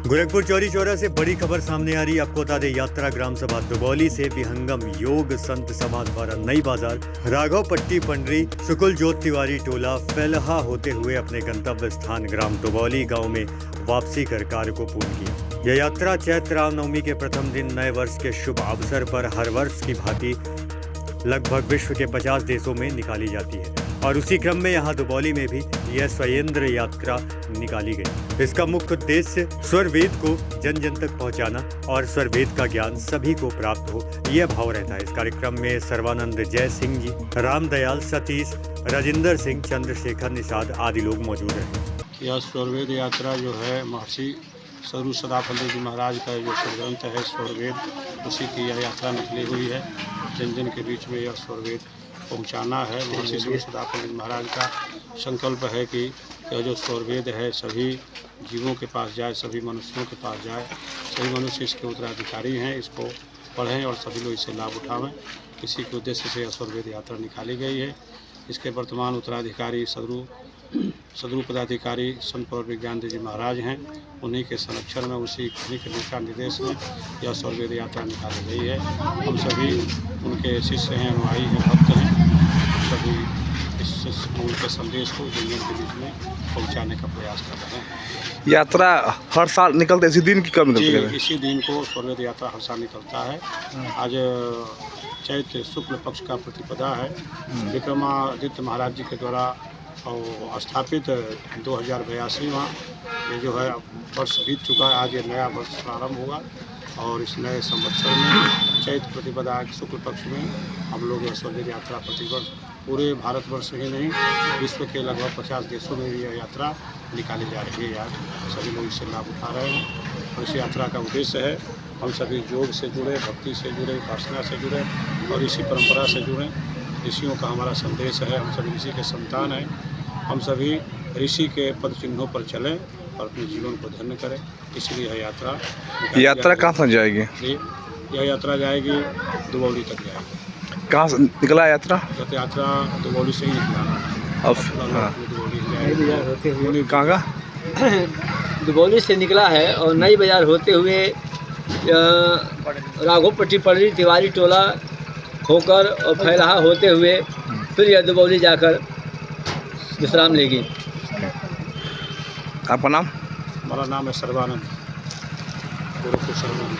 गोरखपुर चौरी चौरा से बड़ी खबर सामने आ रही। आपको बता दें, यात्रा ग्राम सभा दुबौली से विहंगम योग संत सभा द्वारा नई बाजार, राघव पट्टी पंडरी, सुकुल जोत तिवारी टोला, फैलहा होते हुए अपने गंतव्य स्थान ग्राम दुबौली गांव में वापसी कर कार्य को पूर्ण किया। यह यात्रा चैत्र रामनवमी के प्रथम दिन नए वर्ष के शुभ अवसर पर हर वर्ष की भांति लगभग विश्व के 50 देशों में निकाली जाती है और उसी क्रम में यहाँ दुबौली में भी यह स्वयंद्र यात्रा निकाली गई। इसका मुख्य उद्देश्य स्वर वेद को जन जन तक पहुँचाना और स्वर वेद का ज्ञान सभी को प्राप्त हो, यह भाव रहता है। इस कार्यक्रम में सर्वानंद जय सिंह जी, रामदयाल, सतीश, राजेंद्र सिंह, चंद्रशेखर निषाद आदि लोग मौजूद रहे। यह स्वरवेद यात्रा जो है महर्षि सरू सदाफली जी महाराज का जो ग्रंथ है स्वरवेद, उसी की यह यात्रा निकली हुई है। जन जन के बीच में यह स्वरवेद पहुंचाना है। महर्षि सरू सदाफली जी महाराज का संकल्प है कि यह जो स्वरवेद है सभी जीवों के पास जाए, सभी मनुष्यों के पास जाए, सभी मनुष्य इसके उत्तराधिकारी हैं, इसको पढ़ें और सभी लोग इससे लाभ उठावें। इसी के उद्देश्य से यह स्वरवेद यात्रा निकाली गई है। इसके वर्तमान उत्तराधिकारी सदरू पदाधिकारी संत प्रवर विज्ञानदेव जी महाराज हैं। उन्हीं के संरक्षण में, उन्हीं के दिशा निर्देश में यह स्वरवेद यात्रा निकाली गई है। हम सभी उनके शिष्य हैं, अनुयायी हैं, भक्त हैं। सभी इस उनके संदेश को दुनिया के बीच में पहुंचाने का प्रयास कर रहे हैं। यात्रा हर साल निकलते इसी दिन की कब निकलती है? इसी दिन को स्वरवेद यात्रा हर साल निकलता है। आज चैत्र शुक्ल पक्ष का प्रतिपदा है। विक्रमादित्य महाराज जी के द्वारा और स्थापित 2082वां ये जो है वर्ष बीत चुका है। आज ये नया वर्ष प्रारंभ होगा और इस नए संवत्सर में चैत्र प्रतिपदा शुक्ल पक्ष में हम लोग स्वरवेद यात्रा प्रतिवर्ष पूरे भारतवर्ष ही नहीं, विश्व के लगभग 50 देशों में यह यात्रा निकाली जा रही है। आज सभी लोग इससे लाभ उठा रहे हैं और इस यात्रा का उद्देश्य है हम सभी योग से जुड़े, भक्ति से जुड़े, उपासना से जुड़े और इसी परंपरा से जुड़े। ऋषियों का हमारा संदेश है, हम सभी ऋषि के संतान हैं। हम सभी ऋषि के पद चिन्हों पर चलें और अपने जीवन को धन्य करें। इसलिए यह यात्रा कहाँ से जाएगी? यह यात्रा जाएगी दुबौली तक जाएगी। कहाँ से निकला यात्रा? यात्रा दुबौली से ही निकला। अब दुबौली कहाँ का? दुबौली से निकला है और नई बाजार होते हुए राघव पट्टी पंडरी तिवारी टोला होकर और फैलहा होते हुए फिर यह दुबौली जाकर विश्राम लेगी। आपका नाम? हमारा नाम है सर्वानंद, गोरखपुर सर्वानंद।